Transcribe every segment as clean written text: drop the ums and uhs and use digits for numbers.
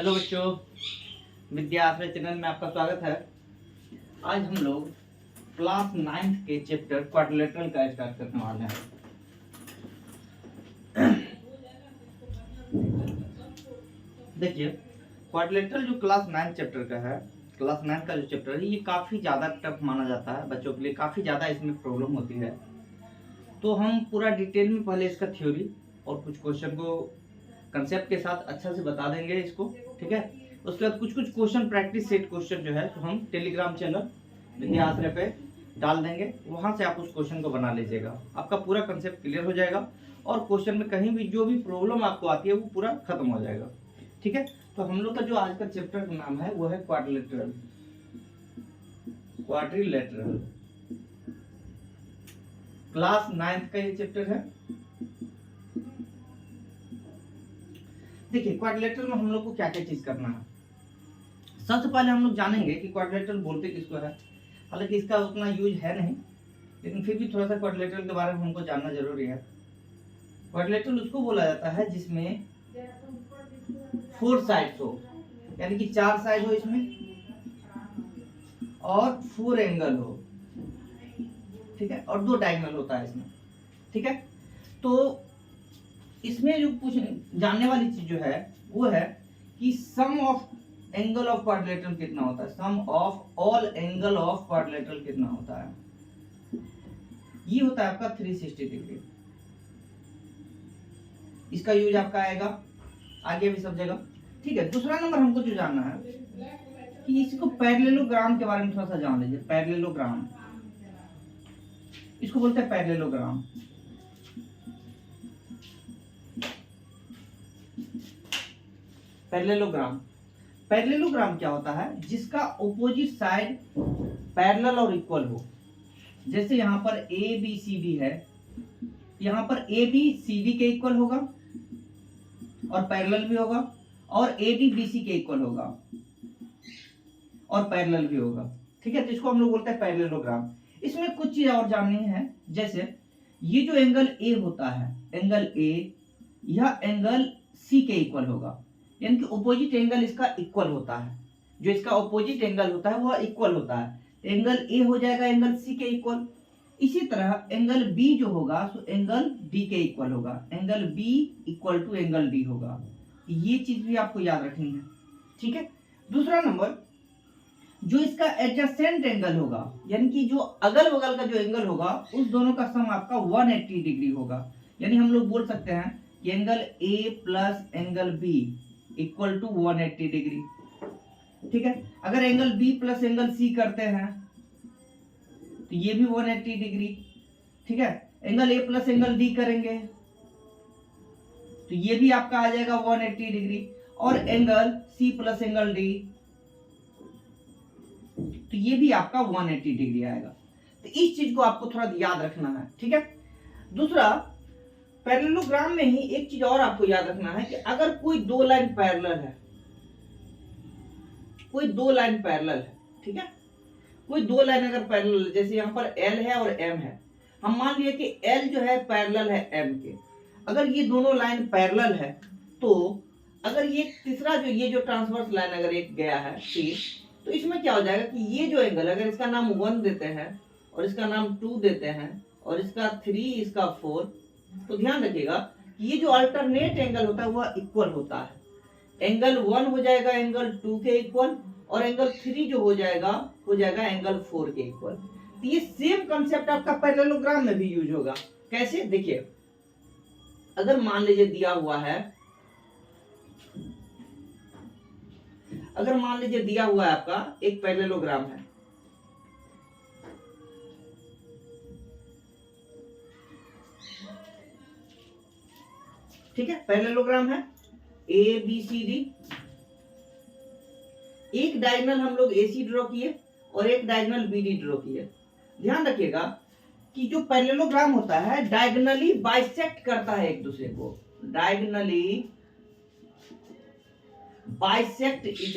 Hello बच्चों, विद्या आश्रय channel में आपका स्वागत है। आज हम लोग क्लास 9th के चैप्टर क्वाड्रिलेटरल का स्टार्ट करने वाले हैं। देखिए, क्वाड्रिलेटरल जो क्लास 9 चैप्टर का है, क्लास 9 का जो चैप्टर है, ये काफ़ी ज़्यादा टफ माना जाता है बच्चों के लिए। काफ़ी ज़्यादा इसमें प्रॉब्लम होती है। तो हम पूरा डिटेल में पहले इसका थ्योरी और कुछ क्वेश्चन को कंसेप्ट के साथ अच्छा से बता देंगे इसको, ठीक है। उसके बाद कुछ क्वेश्चन प्रैक्टिस सेट क्वेश्चन जो है तो हम टेलीग्राम चैनल विद्या आश्रय पे डाल देंगे, वहां से आप उस क्वेश्चन को बना लीजिएगा। आपका पूरा कंसेप्ट क्लियर हो जाएगा और क्वेश्चन में कहीं भी जो भी प्रॉब्लम आपको आती है वो पूरा खत्म हो जाएगा, ठीक है। तो हम लोग का जो आज का चैप्टर का नाम है वो है क्वाड्रिलेटरल। क्लास 9th का ये चैप्टर है। देखिए, क्वाड्रिलेटरल में हम लोग को क्या क्या चीज करना है। सबसे पहले हम लोग जानेंगे कि क्वाड्रिलेटरल बोलते किसको है। हालांकि इसका उतना यूज है नहीं, लेकिन फिर भी थोड़ा सा क्वाड्रिलेटरल के बारे में हमको जानना जरूरी है। क्वाड्रिलेटरल उसको बोला जाता है जिसमें 4 साइड्स हो, यानी कि 4 साइड हो इसमें और 4 एंगल हो, ठीक है, और 2 डायगोनल होता है इसमें, ठीक है। तो इसमें जो कुछ जानने वाली चीज जो है वो है कि sum of angle of quadrilateral कितना होता है, sum of all angle of quadrilateral कितना होता है। ये होता है आपका 360 डिग्री। इसका यूज आपका आएगा आगे भी सब जगह, ठीक है। दूसरा नंबर हमको जो जानना है कि इसको पैरेललोग्राम के बारे में थोड़ा सा जान लीजिए। पैरेललोग्राम, इसको बोलते हैं पैरेललोग्राम। पैरेललोग्राम क्या होता है, जिसका ऑपोजिट साइड पैरेलल और इक्वल हो। जैसे यहाँ पर ए बी सी डी है, यहाँ पर ए बी सी डी के इक्वल होगा और पैरेलल भी होगा, और ए डी बी सी के इक्वल होगा और पैरेलल भी होगा, ठीक है। तो इसको हम लोग बोलते हैं पैरेललोग्राम। इसमें कुछ चीज और जाननी है, जैसे ये जो एंगल ए होता है, एंगल ए, यह एंगल सी के इक्वल होगा, यानी कि ऑपोजिट एंगल इसका इक्वल होता है। जो इसका ऑपोजिट एंगल होता है वह इक्वल होता है। एंगल ए हो जाएगा एंगल सी के इक्वल। इसी तरह एंगल बी जो होगा सो एंगल डी के इक्वल होगा। Angle B equal to angle D होगा। ये चीज भी आपको याद रखनी है, ठीक है। दूसरा नंबर, जो इसका एडजेसेंट एंगल होगा, यानी कि जो अगल बगल का जो एंगल होगा उस दोनों का सम आपका 180 डिग्री होगा। यानी हम लोग बोल सकते हैं कि angle A plus angle B equal to 180 degree, ठीक है। अगर angle B plus angle C करते हैं तो ये भी 180 डिग्री, ठीक है। Angle A plus angle D करेंगे तो ये भी आपका आ जाएगा 180 डिग्री, और angle C plus angle D तो ये भी आपका 180 डिग्री आएगा। तो इस चीज को आपको थोड़ा याद रखना है, ठीक है। दूसरा, पैरेललोग्राम में ही एक चीज और आपको याद रखना है कि अगर कोई 2 लाइन पैरेलल है, कोई 2 लाइन पैरेलल है, ठीक है, कोई 2 लाइन अगर पैरेलल है, जैसे यहाँ पर L है और M है, हम मान लिए कि L जो है पैरेलल है M के। अगर ये दोनों लाइन पैरेलल है तो अगर ये तीसरा जो ये जो ट्रांसवर्स लाइन अगर एक गया है C, तो इसमें क्या हो जाएगा कि ये जो एंगल, अगर इसका नाम 1 देते हैं और इसका नाम 2 देते हैं और इसका 3, इसका 4, तो ध्यान रखिएगा कि ये जो अल्टरनेट एंगल होता है वह इक्वल होता है। एंगल 1 हो जाएगा एंगल 2 के इक्वल, और एंगल 3 जो हो जाएगा एंगल 4 के इक्वल। तो ये सेम कंसेप्ट आपका पैरेललोग्राम में भी यूज होगा। कैसे, देखिए, अगर मान लीजिए दिया हुआ है, आपका एक पैरेललोग्राम है, ठीक है। पैरेललोग्राम है ए बी सी डी। एक डायगोनल हम लोग AC ड्रॉ किए और एक डायगोनल BD ड्रॉ किए। ध्यान रखिएगा कि जो पैरेललोग्राम होता है डायगोनली बाइसेक्ट करता है एक दूसरे को, डायगोनली बाइसेक्ट ईच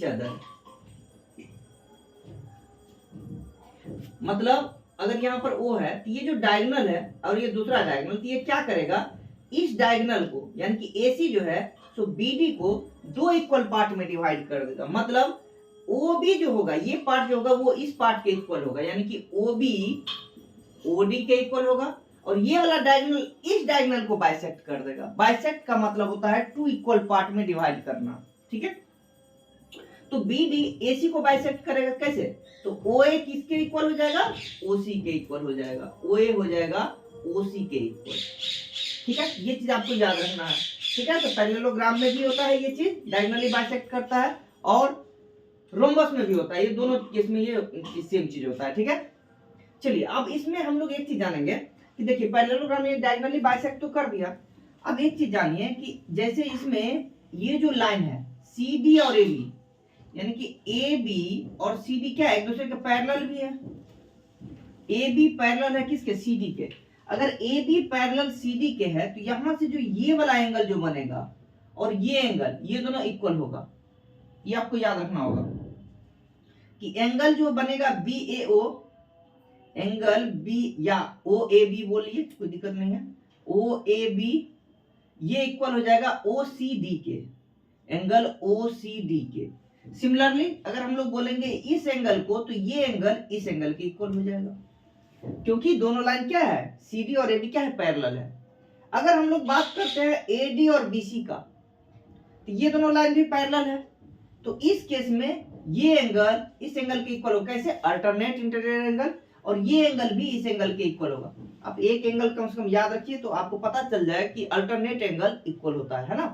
अदर। मतलब अगर यहाँ पर O है तो ये जो डायगोनल है और ये दूसरा डायगोनल, तो ये क्या करेगा इस डायगोनल को यानी कि AC जो है सो BD को दो इक्वल पार्ट में डिवाइड कर देगा। मतलब OB जो होगा, ये पार्ट जो होगा वो इस पार्ट के इक्वल होगा, यानी कि OB OD के इक्वल होगा, और ये वाला डायगोनल इस डायगोनल को बाइसेक्ट कर देगा। बाइसेक्ट का मतलब होता है टू इक्वल पार्ट में डिवाइड करना, ठीक है। तो BD AC को बाइसेक्ट करेगा कैसे? तो OA किसके इक्वल हो जाएगा? OC के इक्वल हो जाएगा। OA हो जाएगा OC के इक्वल, ठीक है। ये चीज आपको याद रखना है, ठीक है। तो पैरेललोग्राम में भी होता है ये चीज, डायगोनली बाइसेक्ट करता है, और रोम्बस में भी होता है। ये दोनों केस में ये सेम चीज होता है, ठीक है। चलिए अब इसमें हम लोग एक चीज जानेंगे कि देखिए पैरेललोग्राम में डायगोनली बाइसेक्ट तो कर दिया। अब एक चीज जानिए कि जैसे इसमें ये जो लाइन है CD और AB, यानी कि AB और CD क्या है? एक दूसरे के पैरेलल भी है। AB पैरेलल है किसके? CD के। अगर AB पैरेलल CD के है तो यहां से जो ये वाला एंगल जो बनेगा और ये एंगल, ये दोनों इक्वल होगा। ये आपको याद रखना होगा कि एंगल जो बनेगा BAO, एंगल B या OAB बोलिए, कोई दिक्कत नहीं है, OAB ये इक्वल हो जाएगा OCD के, एंगल OCD के। सिमिलरली अगर हम लोग बोलेंगे इस एंगल को, तो ये एंगल इस एंगल के इक्वल हो जाएगा, क्योंकि दोनों लाइन क्या है? CD और AD क्या है? पैरेलल है। अगर हम लोग बात करते हैं AD और BC का, तो ये दोनों लाइन भी पैरेलल है, तो इस केस में ये एंगल इस एंगल के इक्वल होगा। कैसे? अल्टरनेट इंटीरियर एंगल, और ये एंगल भी इस एंगल के इक्वल होगा। आप एक एंगल कम से कम याद रखिए तो आपको पता चल जाए कि अल्टरनेट एंगल इक्वल होता है ना,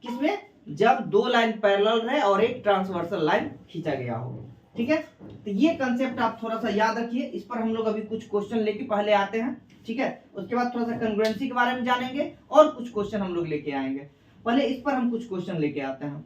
किसमें? जब दो लाइन पैरेलल रहे और एक ट्रांसवर्सल लाइन खींचा गया हो, ठीक है। तो ये कंसेप्ट आप थोड़ा सा याद रखिए। इस पर हम लोग अभी कुछ क्वेश्चन लेके पहले आते हैं, ठीक है। उसके बाद थोड़ा सा कंग्रुएंसी के बारे में जानेंगे और कुछ क्वेश्चन हम लोग लेके आएंगे। पहले इस पर हम कुछ क्वेश्चन लेके आते हैं।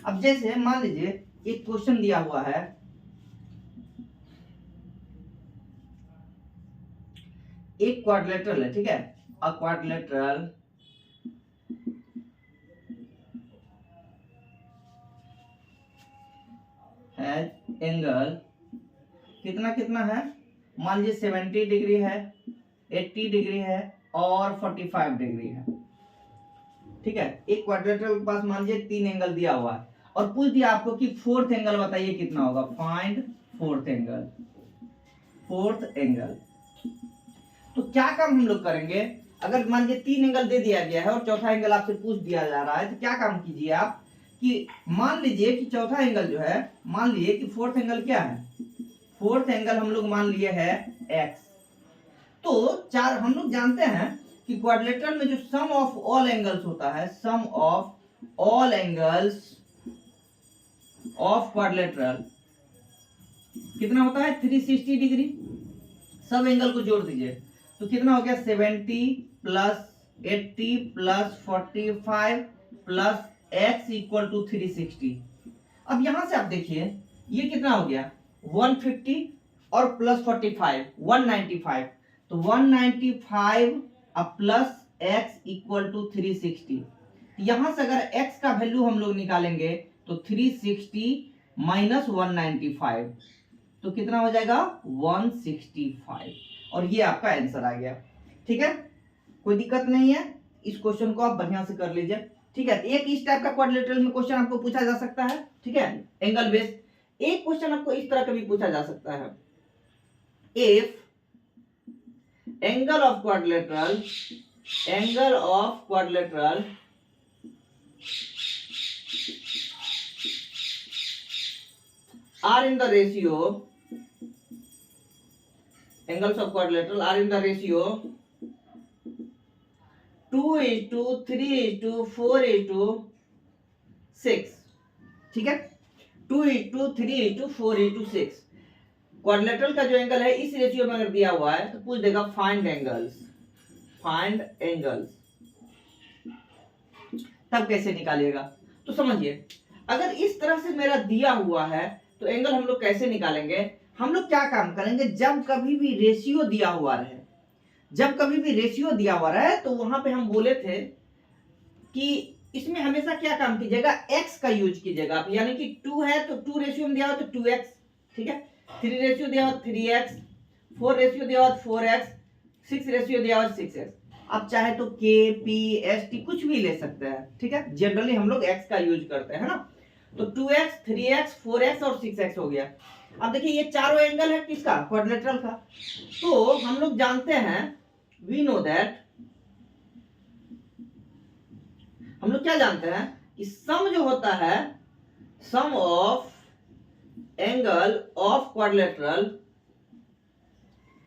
अब जैसे मान लीजिए एक क्वेश्चन दिया हुआ है, एक क्वाड्रिलेटरल है, ठीक है। अ क्वाड्रिलेटरल हैज एंगल कितना कितना है? मान लीजिए 70 डिग्री है, 80 डिग्री है और 45 डिग्री है, ठीक है। एक क्वाड्रिलेटरल के पास मान लीजिए 3 एंगल दिया हुआ है और पूछ दिया आपको कि फोर्थ एंगल बताइए कितना होगा। Find fourth angle, fourth angle. तो क्या काम हम लोग करेंगे? अगर मान लीजिए 3 एंगल दे दिया गया है और चौथा एंगल आपसे पूछ दिया जा रहा है, तो क्या काम कीजिए आप कि मान लीजिए कि चौथा एंगल जो है, मान लीजिए कि फोर्थ एंगल क्या है? फोर्थ एंगल हम लोग मान लिए है x। तो चार हम लोग जानते हैं कि क्वाड्रिलेटरल में जो सम ऑफ ऑल एंगल्स होता है, sum of all angles of quadrilateral कितना होता है? 360 डिग्री। सब एंगल को जोड़ दीजिए तो कितना हो गया? 70 plus 80 plus 45 plus x equal to 360। अब यहां से आप देखिए ये कितना हो गया? 150 और प्लस 45 195। तो 195 अब प्लस x इक्वल टू 360। यहां से अगर x का वैल्यू हम लोग निकालेंगे तो 360 माइनस 195 तो कितना हो जाएगा? 165। और ये आपका आंसर आ गया, ठीक है। कोई दिक्कत नहीं है, इस क्वेश्चन को आप बढ़िया से कर लीजिए, ठीक है। एक इस टाइप का क्वाड्रिलेटरल में क्वेश्चन आपको पूछा जा सकता है, ठीक है, एंगल बेस्ड। एक क्वेश्चन आपको इस तरह का भी पूछा जा सकता है, if angle of quadrilateral, angle of quadrilateral are in the ratio, angles of quadrilateral are in the ratio 2:3:4:6, ठीक है। 2:3:4:6। क्वाड्रिलेटरल का जो एंगल है इस रेशियो में अगर दिया हुआ है तो पूछ देगा फाइंड एंगल्स, फाइंड एंगल्स, तब कैसे निकालिएगा। तो समझिए, अगर इस तरह से मेरा दिया हुआ है तो एंगल हम लोग कैसे निकालेंगे। हम लोग क्या काम करेंगे, जब कभी भी रेशियो दिया हुआ रहे, जब कभी भी रेशियो दिया हुआ रहे तो वहां पे हम बोले थे कि इसमें हमेशा क्या काम कीजिएगा, x का यूज कीजिएगा। यानी कि 2 है तो 2 रेशियो में दिया हुआ तो 2x, ठीक है। 3 रेशियो दिया हुआ 3x, 4 रेशियो दिया हुआ 4x, 6 रेशियो दिया हुआ 6x। आप चाहे तो k, p, s, t कुछ भी ले सकते हैं, ठीक है। जनरली हम लोग x का यूज करते हैं ना। तो 2x, 3x, 4x और 6x हो गया। अब देखिए ये चारों एंगल है किसका, क्वाड्रिलेटरल का। तो हम लोग जानते हैं, वी नो दैट, हम लोग क्या जानते हैं कि सम जो होता है, sum of angle of quadrilateral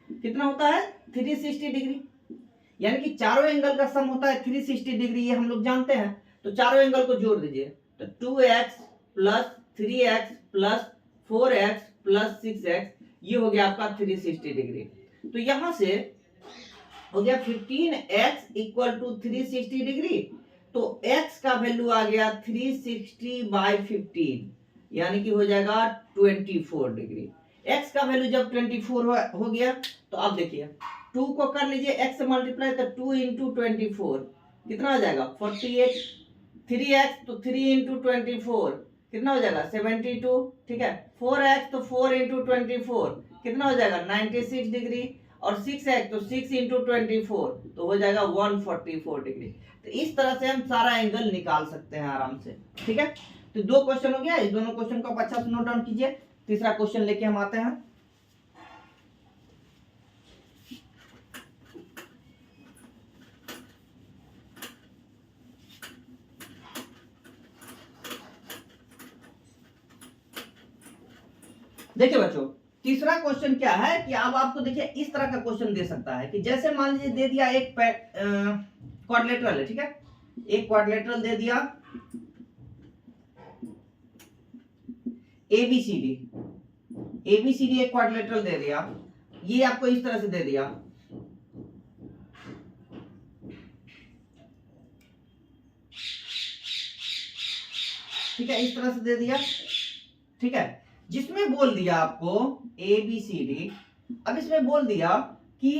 कितना होता है, 360 डिग्री। यानी कि चारों एंगल का सम होता है 360 डिग्री, ये हम लोग जानते हैं। तो चारों एंगल को जोड़ दीजिए, तो 2x plus 3x plus 4x plus 6x, ये हो गया आपका 360 डिग्री। तो यहां से हो गया 15x इक्वल टू 360 डिग्री। तो x का वैल्यू आ गया 360 बाई 15, यानी कि हो जाएगा 24 डिग्री। x का वैल्यू जब 24 हो गया तो आप देखिए 2 को कर लीजिए x से मल्टीप्लाई, तो 2 इंटू 24 कितना हो जाएगा 48, 3x तो 3 इंटू 24 कितना हो जाएगा 72, ठीक है। 4x तो 4 इंटू 24 कितना हो जाएगा 96 डिग्री, और 6x तो 6 इंटू 24 तो हो जाएगा 144 डिग्री। तो इस तरह से हम सारा एंगल निकाल सकते हैं आराम से, ठीक है। तो 2 क्वेश्चन हो गया, इस दोनों क्वेश्चन को आप अच्छा से नोट डाउन कीजिए। तीसरा क्वेश्चन लेके हम आते हैं। देखिए बच्चों, तीसरा क्वेश्चन क्या है कि अब आपको देखिए इस तरह का क्वेश्चन दे सकता है कि जैसे मान लीजिए दे दिया एक क्वाड्रिलेटरल है, ठीक है। एक क्वाड्रिलेटरल दे दिया ABCD, ABCD एक क्वाड्रिलेटरल दे दिया, ये आपको इस तरह से दे दिया, ठीक है, इस तरह से दे दिया, ठीक है। जिसमें बोल दिया आपको ABCD, अब इसमें बोल दिया कि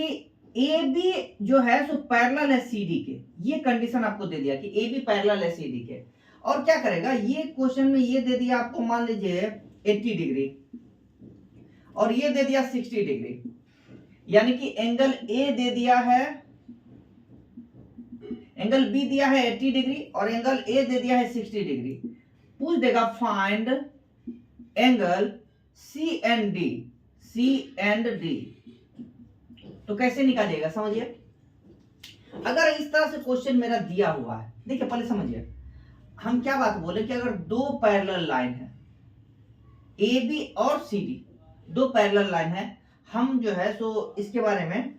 AB जो है सो पैरेलल है CD के, ये कंडीशन आपको दे दिया कि AB पैरेलल है CD के। और क्या करेगा, ये क्वेश्चन में ये दे दिया आपको मान लीजिए 80 डिग्री और ये दे दिया 60 डिग्री, यानी कि एंगल A दे दिया है, एंगल B दिया है 80 डिग्री और एंगल A दे दिया है 60 डिग्री। पूछ देगा find angle C and D, C and D। तो कैसे निकालिएगा समझिए। अगर इस तरह से क्वेश्चन मेरा दिया हुआ है, देखिए पहले समझिए हम क्या बात बोले कि अगर दो पैरेलल लाइन है AB और CD, दो पैरेलल लाइन है, हम जो है सो इसके बारे में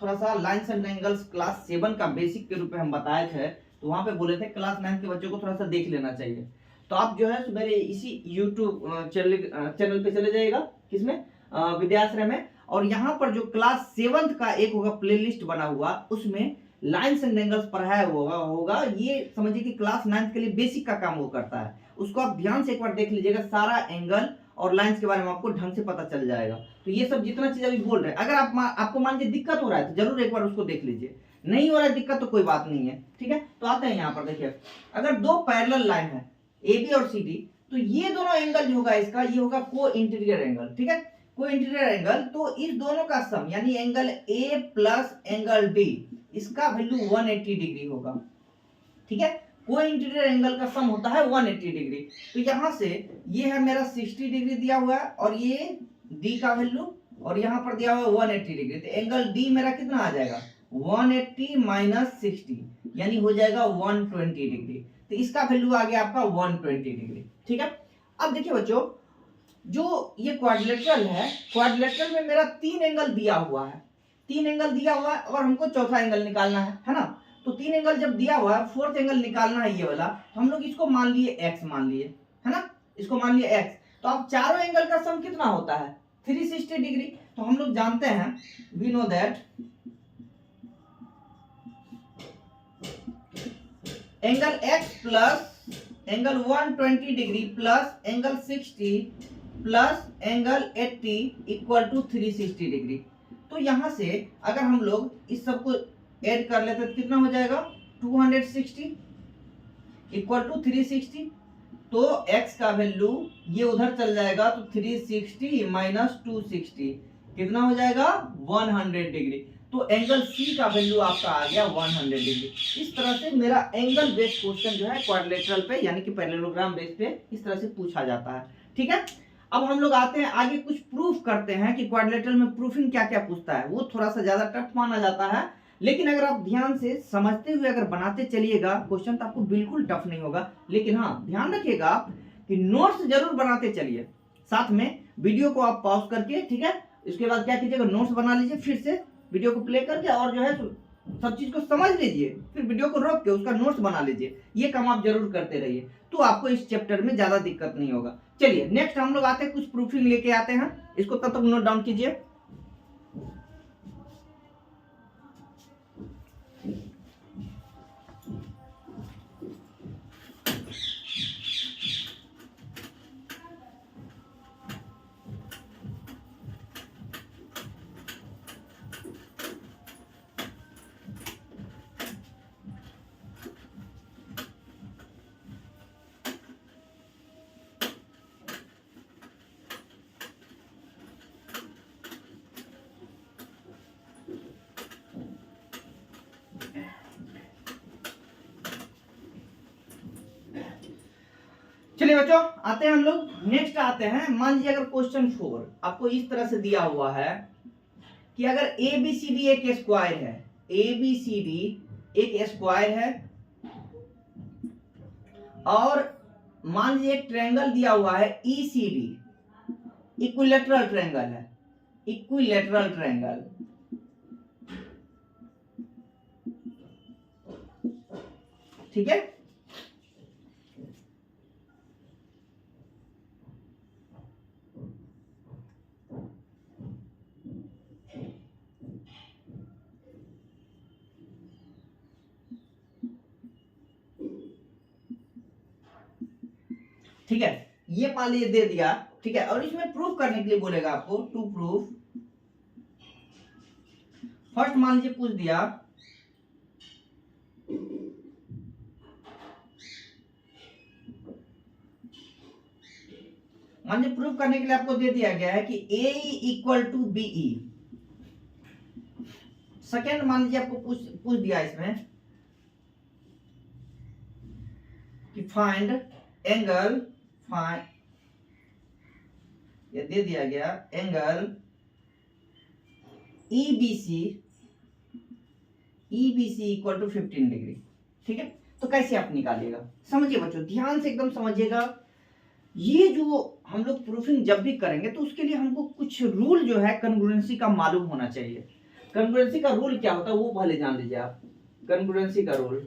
थोड़ा सा लाइन्स एंड एंगल्स क्लास 7 का बेसिक के रूप में हम बताए थे, तो वहां पे बोले थे क्लास 9 के बच्चों को थोड़ा सा देख लेना चाहिए। तो आप जो है मेरे इसी YouTube चैनल पे चले जाइएगा, किसमें, विद्याश्रय में, और यहाँ पर जो क्लास 7 का एक होगा प्लेलिस्ट बना हुआ, उसमें लाइन्स एंड एंगल्स पढ़ाया होगा। ये समझिए कि क्लास 9 के लिए बेसिक का काम वो करता है, उसको आप ध्यान से एक बार देख लीजिएगा, सारा एंगल और लाइन्स के बारे में आपको ढंग से पता चल जाएगा। तो ये सब जितना चीज अभी बोल रहे हैं, अगर आपको मान लीजिए दिक्कत हो रहा है तो जरूर एक बार उसको देख लीजिए, नहीं हो रहा है दिक्कत तो कोई बात नहीं है, ठीक है। तो आते हैं यहाँ पर, देखिए अगर दो पैरेलल लाइन है AB और CD, तो ये दोनों एंगल जो होगा इसका, ये होगा को इंटीरियर एंगल, ठीक है, को इंटीरियर एंगल। तो इस दोनों का सम यानी angle A plus angle D, इसका वैल्यू 180 डिग्री होगा, ठीक है। को इंटीरियर एंगल का सम होता है 180 डिग्री। तो यहां से ये है मेरा 60 डिग्री दिया हुआ है और ये D का वैल्यू, और यहां पर दिया हुआ है 180 डिग्री। तो एंगल D मेरा कितना आ जाएगा 180 माइनस 60, यानी हो जाएगा 120 डिग्री। तो इसका वैल्यू आ गया आपका 120 डिग्री, ठीक है। अब देखिए बच्चों, जो ये क्वाड्रिलेटरल है, क्वाड्रिलेटरल में मेरा 3 एंगल दिया हुआ है, 3 एंगल दिया हुआ है और हमको चौथा एंगल निकालना है ना। तो 3 एंगल जब दिया हुआ है, फोर्थ एंगल निकालना है ये वाला, तो हम लोग इसको मान लिए x मान लिए, है ना, इसको मान लिए x। तो अब चारों एंगल का सम कितना होता है 360 डिग्री। तो हम लोग जानते हैं, we know that angle x plus angle 120 degree plus angle 60 plus angle 80 equal to 360 degree. तो यहां से अगर हम लोग इस सब को ऐड कर लेते तो कितना हो जाएगा, 260 इक्वल टू 360। तो x का वैल्यू ये उधर चल जाएगा तो 360 माइनस 260 कितना हो जाएगा, 100 डिग्री। तो एंगल C का वैल्यू आपका आ गया 100 डिग्री। इस तरह से मेरा एंगल बेस्ड क्वेश्चन जो है क्वाड्रिलेटरल पे यानी कि पैरेललोग्राम बेस पे इस तरह से पूछा जाता है। ठीक है, अब हम लोग आते हैं आगे, कुछ प्रूफ करते हैं कि क्वाड्रिलेटरल में प्रूफिंग क्या क्या पूछता है। वो थोड़ा सा ज्यादा टफ माना जाता है, लेकिन अगर आप ध्यान से समझते हुए अगर बनाते चलिएगा क्वेश्चन तो आपको बिल्कुल टफ नहीं होगा। लेकिन हाँ, ध्यान रखिएगा कि नोट्स जरूर बनाते चलिए, साथ में वीडियो को आप पॉज करके, ठीक है, इसके बाद क्या कीजिएगा, नोट्स बना लीजिए, फिर से वीडियो को प्ले करके और जो है सब चीज को समझ लीजिए, फिर वीडियो को रोक के उसका नोट्स बना लीजिए। ये काम आप जरूर करते रहिए, तो आपको इस चैप्टर में ज्यादा दिक्कत नहीं होगा। चलिए नेक्स्ट हम लोग आते हैं, कुछ प्रूफिंग लेके आते हैं, इसको तब तक नोट डाउन कीजिए। चलिए बच्चों, आते हैं हम लोग नेक्स्ट आते हैं। मान लीजिए अगर क्वेश्चन 4 आपको इस तरह से दिया हुआ है कि अगर ABCD एक स्क्वायर है, ABCD एक स्क्वायर है, और मान लीजिए एक ट्रायंगल दिया हुआ है ECD, इक्विलैटरल ट्रायंगल है, इक्विलैटरल ट्रायंगल, ठीक है। ठीक है, ये मान लीजिए दे दिया, ठीक है, और इसमें प्रूफ करने के लिए बोलेगा आपको, टू प्रूफ। फर्स्ट मान लीजिए पूछ दिया मान लीजिए प्रूफ करने के लिए आपको दे दिया गया है कि AE equal to BE। Second मान लीजिए आपको पूछ दिया इसमें कि फाइंड एंगल, ये दे दिया गया angle EBC equal to 15 degree. ठीक है, तो कैसे आप निकालिएगा, समझिए बच्चों, ध्यान से एकदम समझिएगा। ये जो हम लोग प्रूफिंग जब भी करेंगे तो उसके लिए हमको कुछ रूल जो है कन्ग्रुएंसी का मालूम होना चाहिए। कन्ग्रुएंसी का रूल क्या होता है वो पहले जान लीजिए आप। कन्ग्रुएंसी का रूल,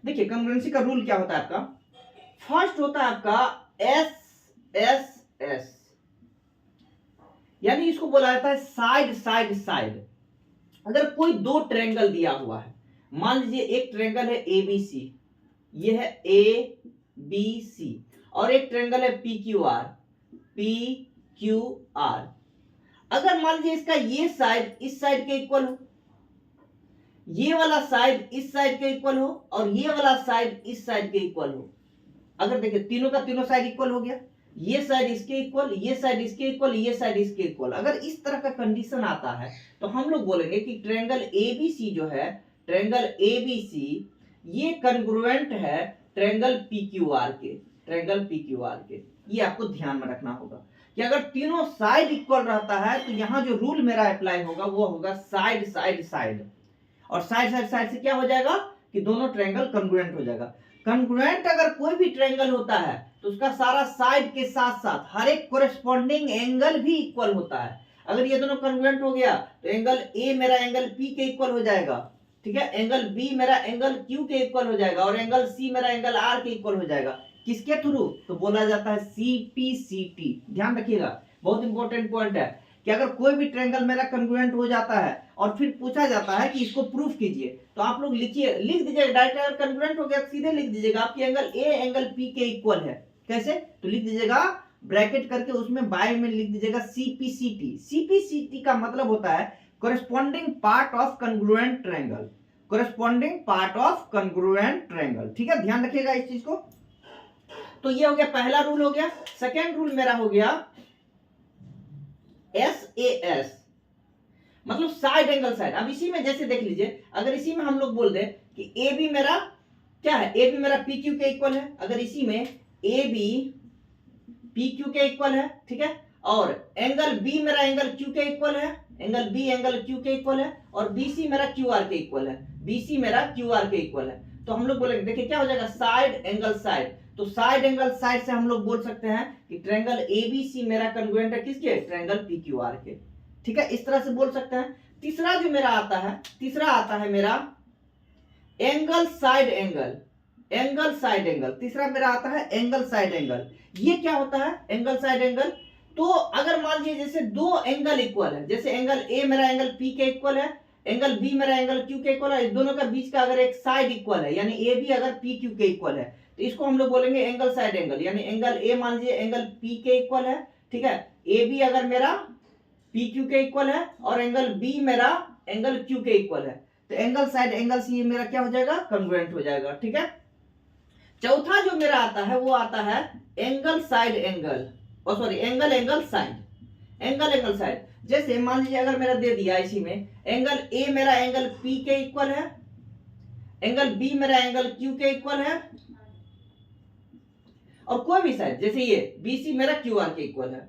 देखिए कन्ग्रुएंसी का रूल क्या होता है आपका, फर्स्ट होता है आपका SSS, यानी इसको बोला जाता है साइड साइड साइड। अगर कोई दो ट्रायंगल दिया हुआ है, मान लीजिए एक ट्रायंगल है ABC, ये है ABC, और एक ट्रायंगल है PQR, अगर मान लीजिए इसका ये साइड इस साइड के इक्वल हो, ये वाला साइड इस साइड के इक्वल हो, और ये वाला साइड इस साइड के इक्वल हो, अगर देखिए तीनों का तीनों साइड इक्वल हो गया, ये साइड इसके इक्वल, ये साइड इसके इक्वल, ये साइड इसके इक्वल, अगर इस तरह का कंडीशन आता है तो हम लोग बोलेंगे कि ट्रायंगल ABC जो है, ट्रायंगल ABC ये कन्ग्रुएंट है ट्रायंगल PQR के, ट्रायंगल PQR के। ये आपको ध्यान में रखना होगा कि अगर तीनों साइड इक्वल रहता है तो यहां जो रूल मेरा अप्लाई होगा वो होगा साइड साइड साइड, और साइड साइड साइड से क्या हो जाएगा कि दोनों ट्रायंगल कन्ग्रुएंट हो जाएगा। कन्ग्रुएंट अगर कोई भी ट्रायंगल होता है तो उसका सारा साइड के साथ साथ हर एक कोरेस्पॉन्डिंग एंगल भी इक्वल होता है। अगर ये दोनों कन्ग्रुएंट हो गया तो एंगल A मेरा एंगल P के इक्वल हो जाएगा, ठीक है, एंगल बी मेरा एंगल क्यू के इक्वल हो जाएगा और एंगल सी मेरा एंगल आर के इक्वल हो जाएगा। किसके थ्रू? तो बोला जाता है सीपीसीटी। ध्यान रखिएगा, बहुत इंपॉर्टेंट पॉइंट है कि अगर कोई भी ट्रायंगल मेरा कंग्रुएंट हो जाता है और फिर पूछा जाता है कि इसको प्रूफ कीजिए, तो आप लोग लिख दीजिएगा डायरेक्ट। अगर कंग्रुएंट हो गया सीधे लिख दीजिएगा आपकी एंगल ए एंगल पी के इक्वल है। कैसे? तो लिख दीजिएगा ब्रैकेट करके, उसमें बाय में लिख दीजिएगा सीपीसीटी। सीपीसीटी का मतलब होता है corresponding part of congruent triangle, corresponding part of congruent triangle. ठीक है, ध्यान रखिएगा इस चीज को। तो ये हो गया पहला रूल हो गया। सेकेंड रूल मेरा हो गया SAS, मतलब साइड एंगल साइड। अब इसी में जैसे देख लीजिए, अगर इसी में हम लोग बोल दें कि ए बी मेरा क्या है, ए बी मेरा पी क्यू के इक्वल है, अगर इसी में ए बी पी क्यू के इक्वल है, ठीक है, और एंगल बी मेरा एंगल क्यू के इक्वल है, एंगल बी एंगल क्यू के इक्वल है, और बीसी मेरा क्यू आर के इक्वल है, बीसी मेरा क्यू आर के इक्वल है, तो हम लोग बोलेंगे देखिए क्या हो जाएगा, साइड एंगल साइड। तो साइड एंगल साइड से हम लोग बोल सकते हैं कि ट्रायंगल एबीसी मेरा कंग्रुएंट है किसके, ट्रायंगल पीक्यूआर के। ठीक है, इस तरह से बोल सकते हैं। तीसरा जो मेरा आता है, तीसरा आता है मेरा angle side angle, angle side angle. तीसरा मेरा आता है एंगल साइड एंगल। ये क्या होता है एंगल साइड एंगल? तो अगर मान लीजिए जैसे दो एंगल इक्वल है, जैसे एंगल ए मेरा एंगल पी के इक्वल है, एंगल बी मेरा एंगल क्यू के इक्वल है, इस दोनों का बीच का अगर एक साइड इक्वल है, यानी ए बी अगर पी क्यू के इक्वल है, तो इसको हम लोग बोलेंगे एंगल साइड एंगल। यानी एंगल ए मान लीजिए एंगल पी के इक्वल है, ठीक है, ए बी अगर मेरा पी क्यू के इक्वल है और एंगल बी मेरा एंगल क्यू के इक्वल है, तो एंगल साइड एंगल से ये मेरा क्या हो जाएगा, कंग्रुएंट हो जाएगा। ठीक है, चौथा जो मेरा आता है वो आता है एंगल साइड एंगल, और sorry angle angle side, angle angle side. जैसे मान लीजिए अगर मेरा दे दिया इसी में एंगल ए मेरा एंगल पी के इक्वल है, एंगल बी मेरा एंगल क्यू के इक्वल है, और कोई भी साइड जैसे ये बीसी मेरा क्यू आर के इक्वल है,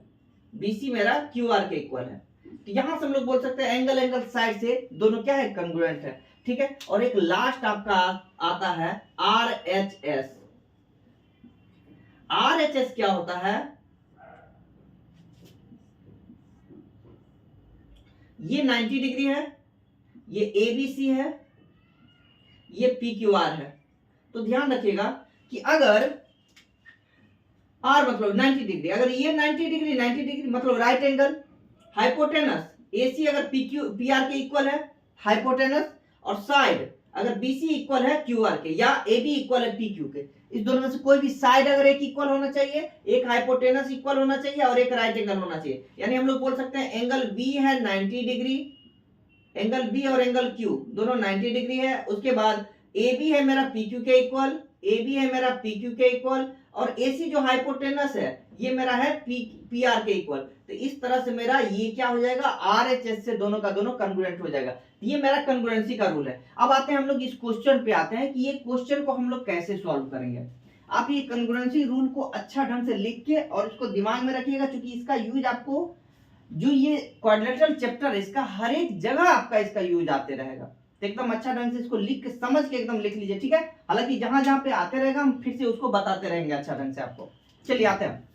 बीसी मेरा क्यू आर के इक्वल है, तो यहां से हम लोग बोल सकते हैं एंगल एंगल साइड से दोनों क्या है, कंग्रुएंट है। ठीक है, और एक लास्ट आपका आता है RHS। RHS क्या होता है, ये 90 डिग्री है, ये ABC है, ये PQR है। तो ध्यान रखिएगा कि अगर R मतलब 90 डिग्री, अगर ये 90 डिग्री मतलब राइट एंगल, हाइपोटेनस AC अगर PR के इक्वल है हाइपोटेनस, और साइड अगर BC इक्वल है QR के, या AB इक्वल है PQ के, इस दोनों में से कोई भी साइड अगर एक इक्वल होना चाहिए, एक हाइपोटेनस इक्वल होना चाहिए और एक राइट एंगल होना चाहिए। यानी हम लोग बोल सकते हैं एंगल B है 90 डिग्री, एंगल B और एंगल Q दोनों 90 डिग्री है। उसके बाद AB है मेरा PQ के इक्वल, AB है मेरा PQ के इक्वल, और AC जो हाइपोटेनस है ये मेरा है PR के इक्वल। तो इस तरह से मेरा ये क्या हो जाएगा, RHS से दोनों का दोनों कंग्रुएंट हो जाएगा। ये मेरा कंग्रुएंसी का रूल है। अब आते हैं हम लोग इस क्वेश्चन पे आते हैं कि ये क्वेश्चन को हम लोग कैसे सॉल्व करेंगे। आप ये कंग्रुएंसी रूल को अच्छा ढंग से लिख के और इसको दिमाग में रखिएगा, क्योंकि इसका यूज आपको, जो ये क्वाड्रिलेटरल चैप्टर है इसका हर एक जगह आपका इसका यूज आते रहेगा। तो एकदम अच्छा ढंग से इसको लिख के समझ के एकदम लिख लीजिए, ठीक है। हालांकि जहां जहां पे आते रहेगा हम फिर से उसको बताते रहेंगे अच्छा ढंग से आपको। चलिए आते हैं।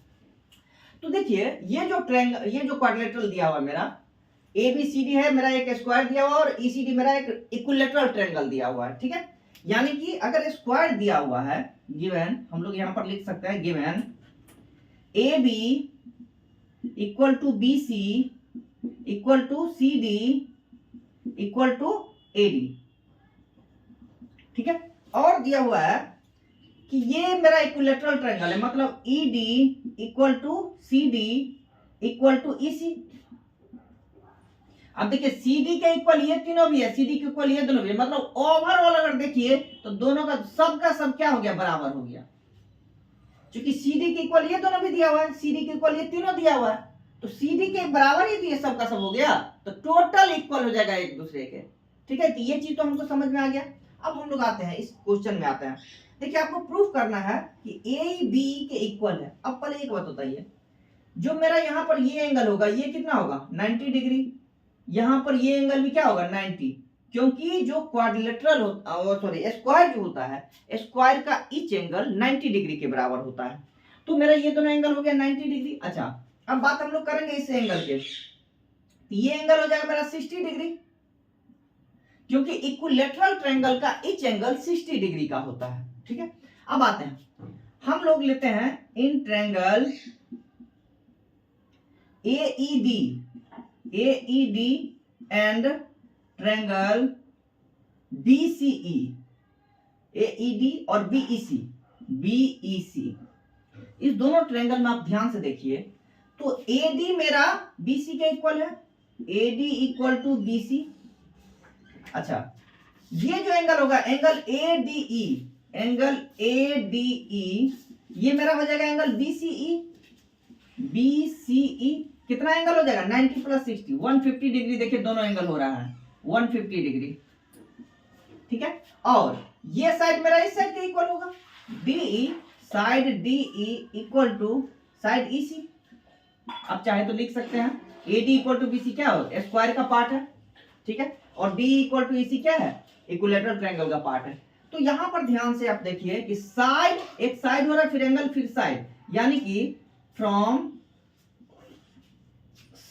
तो देखिए ये जो ट्रायंगल, ये जो क्वाड्रिलेटरल दिया हुआ है मेरा, ABCD है मेरा एक स्क्वायर दिया हुआ, और ECD मेरा एक इक्विलेटरल ट्रायंगल दिया हुआ है, ठीक है। यानी कि अगर स्क्वायर दिया हुआ है, गिवन, हम लोग यहां पर लिख सकते हैं given AB equal to BC equal to CD equal to AD, ठीक है। और दिया हुआ है कि ये मेरा इक्विलेटरल ट्रायंगल है, मतलब ED equal to CD equal to EC। अब देखिए CD के इक्वल ये तीनों भी है, CD के इक्वल ये दोनों भी है, मतलब ओवरऑल अगर देखिए तो दोनों का सब क्या हो गया, बराबर हो गया। क्योंकि CD के इक्वल ये दोनों भी दिया हुआ है, CD के इक्वल ये तीनों दिया हुआ है, तो CD के बराबर ही दिए, सबका सब हो गया, तो टोटल इक्वल हो जाएगा एक दूसरे के, ठीक है। तो ये चीज तो हमको समझ में आ गया। अब हम लोग आते हैं इस क्वेश्चन में आते हैं। देखिए आपको प्रूफ करना है कि AB के इक्वल है। अब पहले एक बात बताइए, जो मेरा यहाँ पर ये एंगल होगा ये कितना होगा, 90 डिग्री, यहाँ पर ये एंगल भी क्या होगा, 90, क्योंकि जो क्वाड्रिलेटरल होता, सॉरी स्क्वायर जो होता है, स्क्वायर का ईच एंगल 90 डिग्री के बराबर होता है। तो मेरा ये दोनों एंगल हो गया 90 डिग्री। अच्छा अब बात हम लोग करेंगे इस एंगल के, ये एंगल हो जाएगा मेरा 60 डिग्री, क्योंकि इक्विलेटरल ट्रायंगल का ईच एंगल 60 डिग्री का होता है। ठीक है, अब आते हैं, हम लोग लेते हैं in triangle AED and triangle BCE, AED और BEC, इस दोनों ट्रायंगल में आप ध्यान से देखिए, तो AD मेरा BC के इक्वल है, AD इक्वल टू BC। अच्छा, ये जो एंगल होगा एंगल ADE, ये मेरा हो जाएगा एंगल BCE, कितना एंगल हो जाएगा 90 प्लस 60, 150 डिग्री। देखिए दोनों एंगल हो रहा है 150 डिग्री। ठीक है, और ये साइड मेरा इस साइड के इक्वल होगा, DE, side DE equal to side EC। आप चाहे तो लिख सकते हैं AD इक्वल टू BC क्या हो, स्क्वायर का पार्ट है। ठीक है, और DE इक्वल टू EC क्या है, इक्विलेटरल ट्रायंगल का पार्ट है। तो यहां पर ध्यान से आप देखिए कि साइड, एक साइड हो रहा है, फिर एंगल, फिर साइड, यानी कि फ्रॉम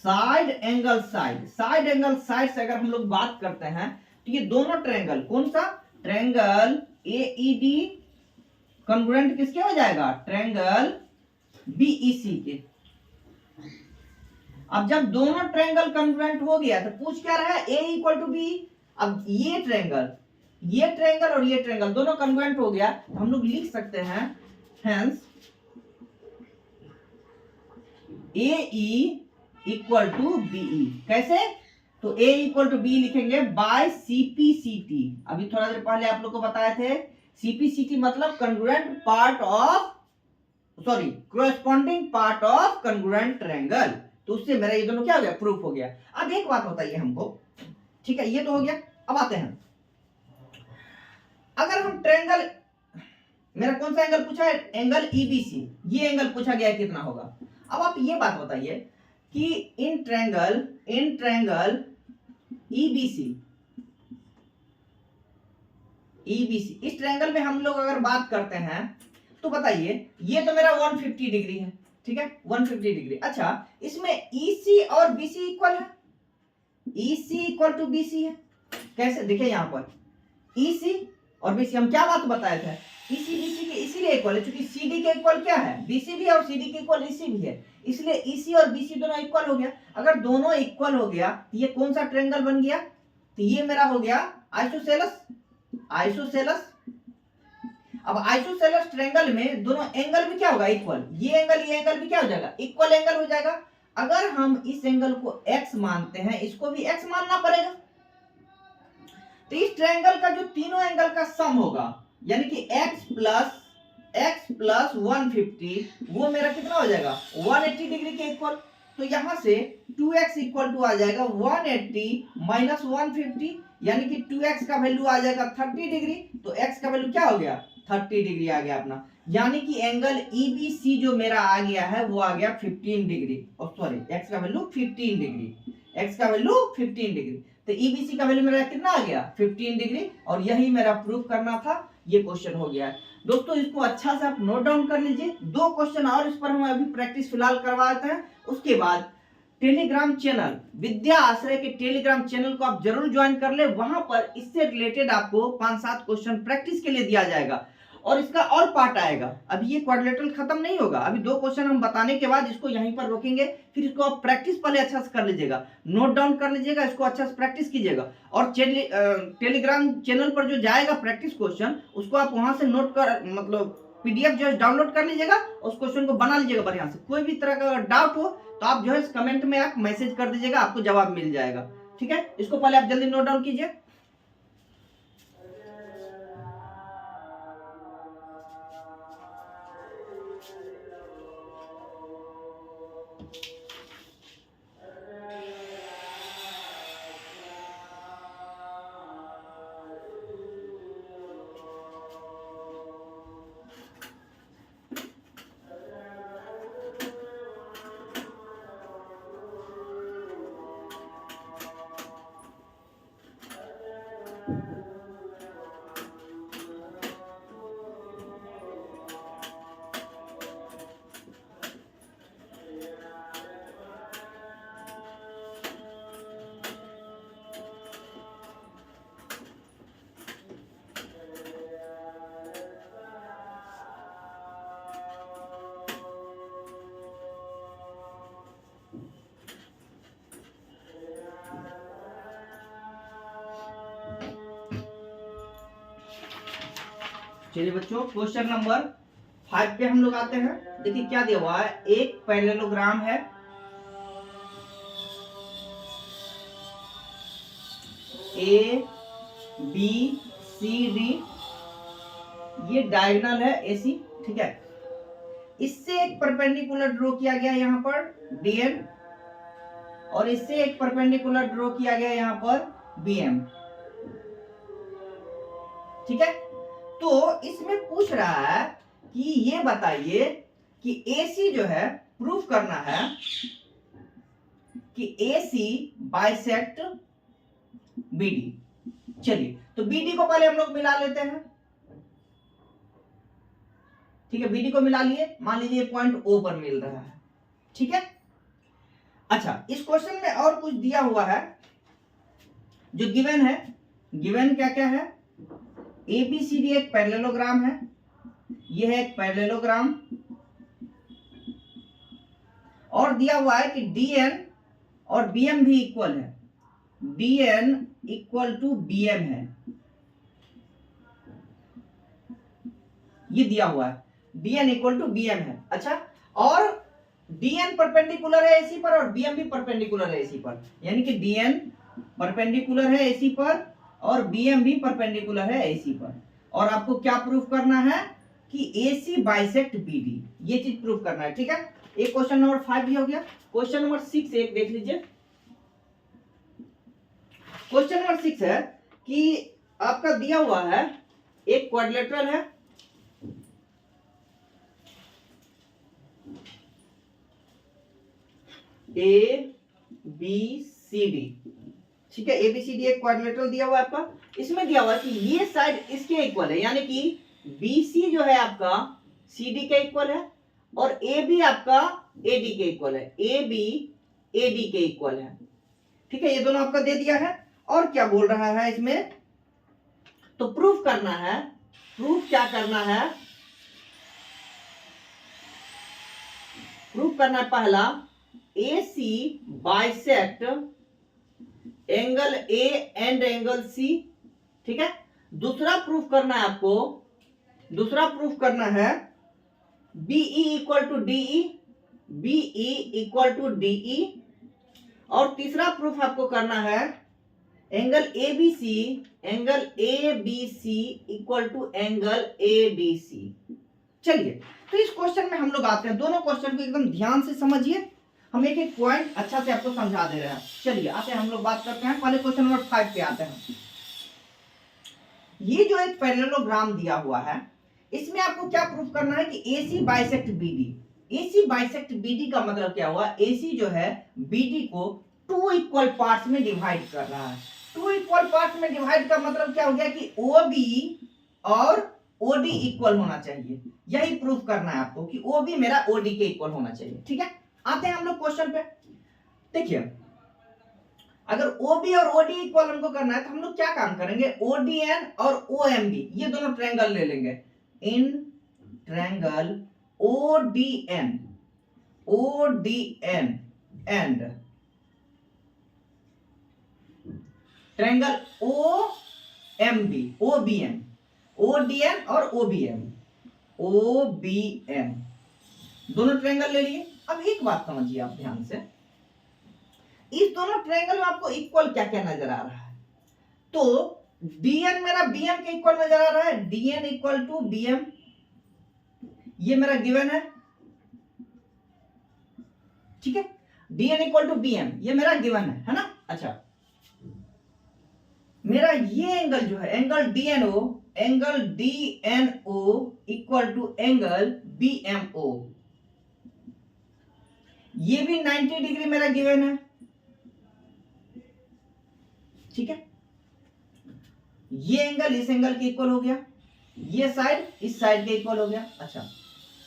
साइड एंगल साइड से अगर हम लोग बात करते हैं तो ये दोनों ट्रायंगल, कौन सा ट्रायंगल AED कॉन्ग्रुएंट किसके हो जाएगा, ट्रायंगल BEC के। अब जब दोनों ट्रायंगल कॉन्ग्रुएंट हो गया तो पूछ क्या रहा है, A इक्वल टू B। अब ये ट्रायंगल और ये ट्रायंगल दोनों कॉन्ग्रुएंट हो गया तो हम लोग लिख सकते हैं hence AE equal to BE। कैसे, तो A इक्वल टू B लिखेंगे बाय CPCT। अभी थोड़ा देर पहले आप लोग को बताए थे CPCT मतलब congruent part of, sorry corresponding part of congruent triangle. तो उससे मेरा ये दोनों क्या हो गया, प्रूफ हो गया। अब एक बात बताइए हमको, ठीक है, ये तो हो गया। अब आते हैं, अगर हम ट्रायंगल, मेरा कौन सा एंगल पूछा है, एंगल EBC, ये एंगल पूछा गया है कितना होगा। अब आप ये बात बताइए कि इन ट्रायंगल EBC, इस ट्रायंगल में हम लोग अगर बात करते हैं तो बताइए, ये तो मेरा 150 डिग्री है। ठीक है, 150 डिग्री। अच्छा, इसमें EC और BC इक्वल है, EC इक्वल टू BC है। कैसे, देखिए यहां पर EC और BC, हम क्या बात बताए थे, EC BC के इसीलिए इक्वल है क्योंकि CD के इक्वल क्या है, BC भी, और CD के इक्वल EC भी है, इसलिए EC और BC दोनों इक्वल हो गया। अगर दोनों इक्वल हो गया तो ये कौन सा ट्रायंगल बन गया, तो ये मेरा हो गया आइसोसेलस। अब आइसोसेलस ट्रायंगल में दोनों एंगल भी क्या होगा, इक्वल। ये एंगल भी क्या हो जाएगा, इक्वल एंगल हो जाएगा। अगर हम इस एंगल को x मानते हैं, इसको भी x मानना पड़ेगा। तो इस ट्रायंगल का जो तीनों एंगल का सम होगा, यानी कि x प्लस 150, वो मेरा कितना हो जाएगा 180 डिग्री के इक्वल। तो यहां से 2x इक्वल टू आ जाएगा 180 माइनस 150, यानी कि 2x का वैल्यू आ जाएगा 30 डिग्री। तो x का वैल्यू क्या हो गया, 30 डिग्री आ गया अपना, यानी कि एंगल EBC जो मेरा आ गया है वो आ गया 15 डिग्री, और सॉरी x का वैल्यू 15 डिग्री, तो EBC का वैल्यू मेरा कितना आ गया 15 डिग्री, और यही मेरा प्रूफ करना था। ये क्वेश्चन हो गया है दोस्तों, इसको अच्छा से आप नोट डाउन कर लीजिए। 2 क्वेश्चन और इस पर हम अभी प्रैक्टिस फिलहाल करवाते हैं, उसके बाद टेलीग्राम चैनल विद्या आश्रय के टेलीग्राम चैनल को आप जरूर ज्वाइन कर ले। वहां पर इससे रिलेटेड आपको 5-7 क्वेश्चन प्रैक्टिस के लिए दिया जाएगा, और इसका और पार्ट आएगा। अभी ये क्वाड्रिलेटरल खत्म नहीं होगा, अभी 2 क्वेश्चन हम बताने के बाद इसको यहीं पर रोकेंगे, फिर इसको आप प्रैक्टिस पहले अच्छा से कर लीजिएगा, नोट डाउन कर लीजिएगा, इसको अच्छा से प्रैक्टिस कीजिएगा। और टेलीग्राम चैनल पर जो जाएगा प्रैक्टिस क्वेश्चन, उसको आप वहां से नोट कर, मतलब PDF जो है डाउनलोड कर लीजिएगा, उस क्वेश्चन को बना लीजिएगा बढ़िया से। कोई भी तरह का डाउट हो तो आप जो है कमेंट में आप मैसेज कर दीजिएगा, आपको जवाब मिल जाएगा। ठीक है, इसको पहले आप जल्दी नोट डाउन कीजिए। चलिए बच्चों, क्वेश्चन नंबर 5 पे हम लोग आते हैं। देखिए क्या दिया हुआ है, एक पैरेललोग्राम है, ए बी सी डी, ये डायगोनल है एसी, ठीक है। इससे एक परपेंडिकुलर ड्रॉ किया गया यहाँ पर डीएन, और इससे एक परपेंडिकुलर ड्रॉ किया गया यहाँ पर बीएम, ठीक है। तो इसमें पूछ रहा है कि ये बताइए कि एसी जो है, प्रूफ करना है कि एसी बाइसेक्ट बीडी। चलिए, तो बीडी को पहले हम लोग मिला लेते हैं, ठीक है। बीडी को मिला लिए, मान लीजिए पॉइंट ओ पर मिल रहा है, ठीक है। अच्छा, इस क्वेश्चन में और कुछ दिया हुआ है जो गिवन है। गिवन क्या क्या है, एबीसीडी एक पैरेललोग्राम है, यह है एक पैरेललोग्राम, और दिया हुआ है कि डीएन और बीएम भी इक्वल है, डीएन इक्वल टू बीएम है, ये दिया हुआ है, डीएन इक्वल टू बीएम है। अच्छा, और डीएन परपेंडिकुलर है एसी पर और बीएम भी परपेंडिकुलर है एसी पर, यानी कि डीएन परपेंडिकुलर है एसी पर और बीएम भी परपेंडिकुलर है एसी पर। और आपको क्या प्रूफ करना है कि एसी बाइसेक्ट बीडी, ये चीज प्रूफ करना है, ठीक है। एक क्वेश्चन नंबर 5 भी हो गया। क्वेश्चन नंबर 6 एक देख लीजिए। क्वेश्चन नंबर 6 है कि आपका दिया हुआ है एक क्वाड्रिलेटरल है, ए बी सी डी, ठीक है। एबीसीडी एक क्वाड्रिलेटरल दिया हुआ है आपका। इसमें दिया हुआ है कि ये साइड इसके इक्वल है, यानी कि बीसी जो है आपका सीडी के इक्वल है, और ए बी आपका एडी के इक्वल है, ए बी एडी के इक्वल है, ठीक है। ये दोनों आपका दे दिया है। और क्या बोल रहा है इसमें, तो प्रूफ करना है। प्रूफ क्या करना है, प्रूफ करना है पहला, AC bisect angle A and angle C, ठीक है। दूसरा प्रूफ करना है आपको, दूसरा प्रूफ करना है BE equal to DE, BE equal to DE, और तीसरा प्रूफ आपको करना है angle ABC, angle ABC equal to angle ADC। चलिए, तो इस क्वेश्चन में हम लोग आते हैं। दोनों क्वेश्चन को एकदम ध्यान से समझिए, हम एक एक पॉइंट अच्छा से आपको समझा दे रहे हैं। चलिए आते हैं, हम लोग बात करते हैं। पहले क्वेश्चन नंबर 5 पे आते हैं। ये जो एक पैरेललोग्राम दिया हुआ है, इसमें आपको क्या प्रूफ करना है कि AC bisect BD। AC bisect BD का मतलब क्या हुआ, AC जो है BD को 2 इक्वल पार्ट्स में डिवाइड कर रहा है। 2 इक्वल पार्ट्स में डिवाइड का मतलब क्या हो गया कि OB और OD इक्वल होना चाहिए। यही प्रूफ करना है आपको कि OB मेरा OD के इक्वल होना चाहिए, ठीक है। आते हैं हम लोग क्वेश्चन पे। देखिए, अगर OB और OD इक्वल हमको करना है तो हम लोग क्या काम करेंगे, ODN और OMB ये दोनों ट्रायंगल ले लेंगे। In triangle ODN and triangle OBN ODN और OBM दोनों ट्रायंगल ले लिए। अब एक बात समझिए आप ध्यान से, इस दोनों ट्रायंगल में आपको इक्वल क्या क्या नजर आ रहा है, तो DN मेरा BM के इक्वल नजर आ रहा है, DN इक्वल टू BM, ये मेरा गिवन है, ठीक है। DN इक्वल टू BM ये मेरा गिवन है ना। अच्छा, मेरा ये एंगल जो है, angle DNO equal to angle BMO, ये भी 90 डिग्री मेरा गिवन है, ठीक है। ये एंगल इस एंगल के इक्वल हो गया, ये साइड इस साइड के इक्वल हो गया। अच्छा,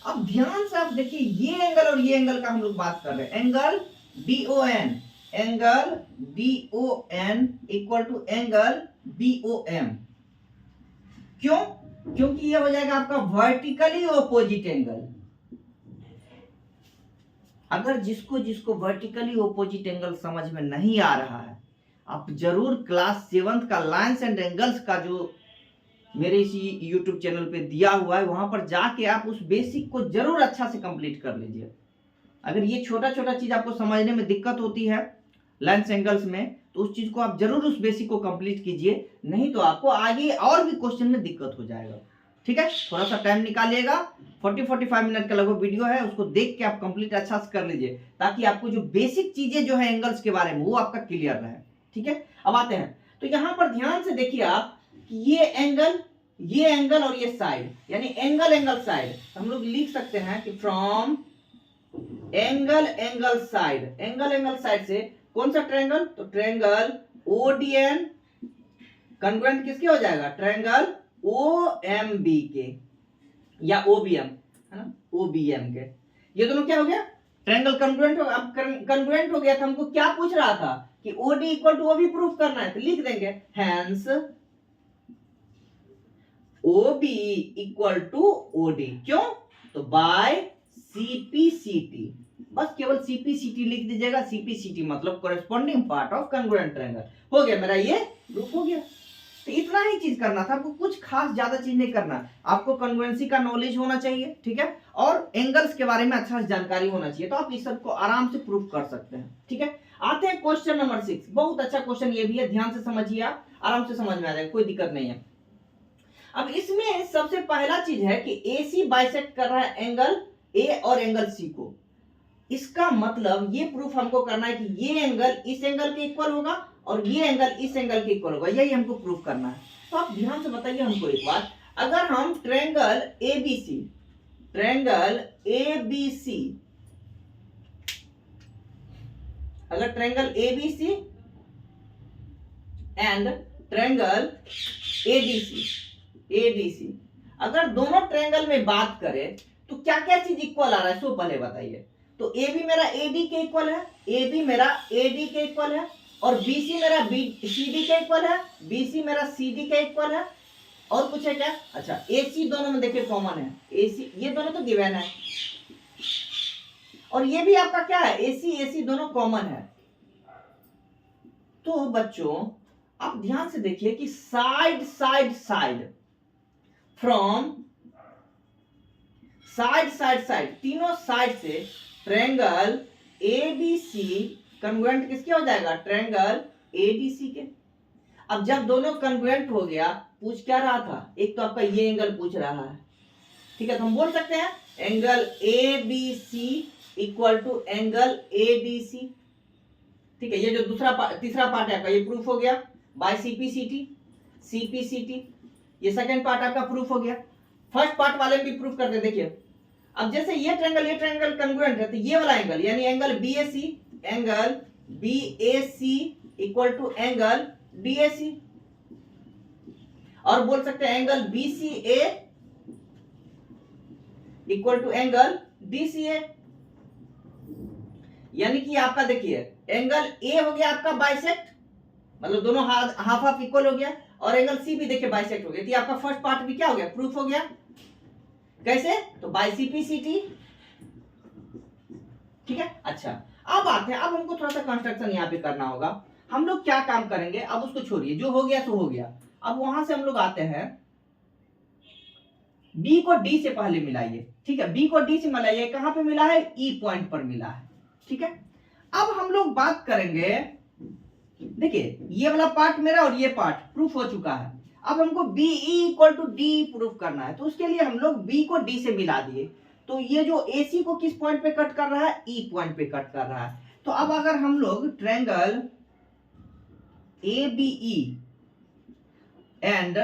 अब ध्यान से आप देखिए, ये एंगल और ये एंगल का हम लोग बात कर रहे हैं, angle DON equal to angle BOM। क्यों? क्योंकि ये हो जाएगा आपका वर्टिकली ऑपोजिट एंगल। अगर जिसको वर्टिकली ऑपोजिट एंगल समझ में नहीं आ रहा है, आप जरूर क्लास 7th का लाइन्स एंड एंगल्स का जो मेरे इसी YouTube चैनल पे दिया हुआ है, वहां पर जाके आप उस बेसिक को जरूर अच्छा से कंप्लीट कर लीजिए। अगर ये छोटा छोटा चीज आपको समझने में दिक्कत होती है लेंस एंगल्स में, तो उस चीज को आप जरूर उस बेसिक को कंप्लीट कीजिए, नहीं तो आपको आगे और भी क्वेश्चन में दिक्कत हो जाएगा। ठीक है, थोड़ा सा टाइम निकालिएगा, 40-45 मिनट का लगभग वीडियो है, उसको देख के आप कंप्लीट अच्छा से कर लीजिए, ताकि आपको जो बेसिक चीजें जो है एंगल्स के बारे में वो आपका क्लियर रहे। ठीक है, अब आते हैं, तो यहां पर ध्यान से देखिए आप कि ये एंगल और ये साइड, यानी एंगल एंगल साइड, हम लोग लिख सकते हैं कि फ्रॉम एंगल एंगल साइड से कौन सा ट्रायंगल, तो ट्रायंगल ओडीएन कॉन्ग्रुएंट किसके हो जाएगा, ट्रायंगल ओएमबी के या ओबीएम, है ना, ओबीएम के। ये दोनों क्या हो गया, ट्रायंगल कॉन्ग्रुएंट हो। अब कॉन्ग्रुएंट हो गया तो हमको क्या पूछ रहा था कि OD equal to OB proof करना है, तो लिख देंगे hence OB equal to OD. क्यों, तो बाय सीपीसीटी, बस केवल सीपीसीटी लिख दीजिएगा। सीपीसीटी मतलब corresponding part of congruent triangle. हो गया मेरा ये प्रूफ हो गया। तो इतना ही चीज करना था आपको, कुछ खास ज्यादा चीज नहीं करना। आपको कॉन्ग्रुएंसी का नॉलेज होना चाहिए, ठीक है, और एंगल्स के बारे में अच्छा जानकारी होना चाहिए, तो आप इस सब को आराम से प्रूफ कर सकते हैं। ठीक है, आते हैं क्वेश्चन नंबर 6। बहुत अच्छा क्वेश्चन ये भी है, ध्यान से समझिए, आप आराम से समझ में आ जाएगा, कोई दिक्कत नहीं है। अब इसमें सबसे पहला चीज है कि AC बाइसेक्ट कर रहा है एंगल A और एंगल C को। इसका मतलब ये प्रूफ हमको करना है कि ये एंगल इस एंगल के इक्वल होगा और ये एंगल इस एंगल के इक्वल होगा, यही हमको प्रूफ करना है। तो आप ध्यान से बताइए हमको एक बात, अगर हम ट्रायंगल ABC, अगर triangle ABC and triangle ADC, अगर दोनों ट्रायंगल में बात करें तो क्या क्या चीज इक्वल आ रहा है, सो पहले बताइए। तो AB मेरा AD के इक्वल है, AB मेरा AD के इक्वल है, और BC मेरा CD के इक्वल है, BC मेरा CD के इक्वल है। और कुछ है क्या, अच्छा AC दोनों में देखिए कॉमन है, AC ये दोनों तो गिवन है, और ये भी आपका क्या है, AC दोनों कॉमन है। तो बच्चों आप ध्यान से देखिए कि साइड फ्रॉम साइड तीनों साइड से ट्रायंगल ABC कॉन्ग्रुएंट किसके हो जाएगा, ट्रायंगल ADC के। अब जब दोनों कॉन्ग्रुएंट हो गया, पूछ क्या रहा था, एक तो आपका ये एंगल पूछ रहा है, ठीक है, तो हम बोल सकते हैं angle ABC equal to angle ADC। ठीक है, ये जो तीसरा पार्ट है आपका ये प्रूफ हो गया बाय सीपीसीटी। ये सेकंड पार्ट आपका प्रूफ हो गया। फर्स्ट पार्ट वाले भी प्रूफ करते, देखिए अब जैसे ये ट्रायंगल कॉन्ग्रुएंट है, तो ये वाला एंगल यानी angle BAC equal to angle DAC, और बोल सकते हैं angle BCA equal to angle DCA। यानी कि आपका देखिए एंगल A हो गया आपका बाइसेक्ट, मतलब दोनों हाफ इक्वल हो गया, और एंगल C भी देखिए बाइसेक्ट हो गया, तो आपका फर्स्ट पार्ट भी क्या हो गया, प्रूफ हो गया। कैसे, तो बाय सीपीसीटी। ठीक है, अच्छा अब आते हैं, अब हमको थोड़ा सा कंस्ट्रक्शन यहाँ पे करना होगा। हम लोग क्या काम करेंगे, अब उसको छोड़िए, जो हो गया सो हो गया। अब वहां से हम लोग आते हैं, B को D से पहले मिलाइए। ठीक है, B को D से मिलाइए, कहां पे मिला है, E पॉइंट पर मिला है। ठीक है, अब हम लोग बात करेंगे, देखिए ये वाला पार्ट मेरा और ये पार्ट प्रूफ हो चुका है। अब हमको BE equal to D proof करना है, तो उसके लिए हम लोग B को D से मिला दिए, तो ये जो AC को किस पॉइंट पे कट कर रहा है, E पॉइंट पे कट कर रहा है। तो अब अगर हम लोग triangle ABE and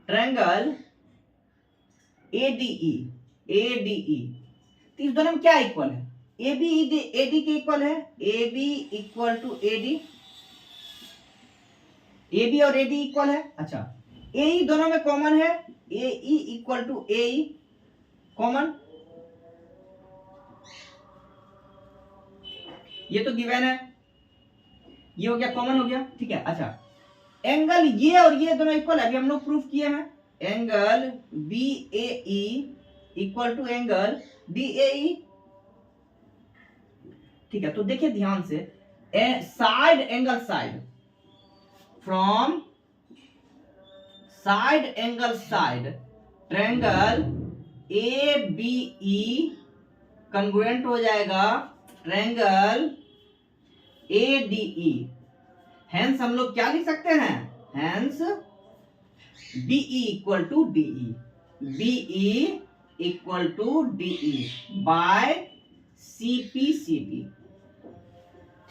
triangle ADE, तो इस दोनों में क्या इक्वल है, AB AD के इक्वल है, AB equal to AD, AB और AD इक्वल है। अच्छा AE दोनों में कॉमन है, AE equal to AE common, ये तो गिवन है, ये हो गया कॉमन हो गया। ठीक है, अच्छा एंगल ये और ये दोनों इक्वल है, अभी हम लोग प्रूफ किए हैं, angle BAE equal to angle DAE। ठीक है, तो देखिए ध्यान से, side angle side from side angle side triangle A B E congruent हो जाएगा triangle A D E. Hence हम लोग क्या लिख सकते हैं, hence BE equal to DE, BE equal to DE by CP.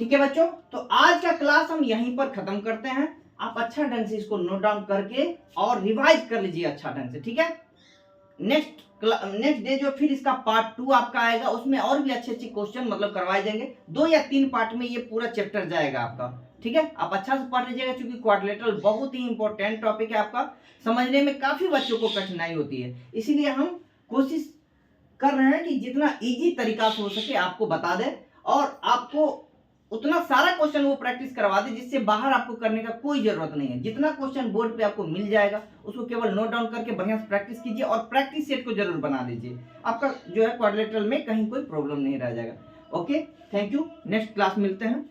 ठीक है बच्चों, तो आज का क्लास हम यहीं पर खत्म करते हैं। आप अच्छा ढंग से इसको नोट डाउन करके और रिवाइज कर लीजिए अच्छा ढंग से, ठीक है। नेक्स्ट डे जो फिर इसका पार्ट 2 आपका आएगा, उसमें और भी अच्छे क्वेश्चन मतलब करवाए जाएंगे। 2 या 3 पार्ट में ये पूरा चैप्टर जाएगा आपका, ठीक है। आप अच्छा से पढ़ लीजिएगा, क्योंकि क्वाड्रिलेटरल बहुत ही इंपॉर्टेंट टॉपिक है आपका, समझने में काफी बच्चों को कठिनाई होती है। इसीलिए हम कोशिश कर रहे हैं कि जितना इजी तरीका से हो सके आपको बता दें, और आपको उतना सारा क्वेश्चन वो प्रैक्टिस करवा दे जिससे बाहर आपको करने का कोई जरूरत नहीं है। जितना क्वेश्चन बोर्ड पे आपको मिल जाएगा उसको केवल नोट डाउन करके बढ़िया से प्रैक्टिस कीजिए, और प्रैक्टिस सेट को जरूर बना लीजिए। आपका जो है क्वाड्रिलेटरल में कहीं कोई प्रॉब्लम नहीं रह जाएगा। Okay, thank you, next class मिलते हैं।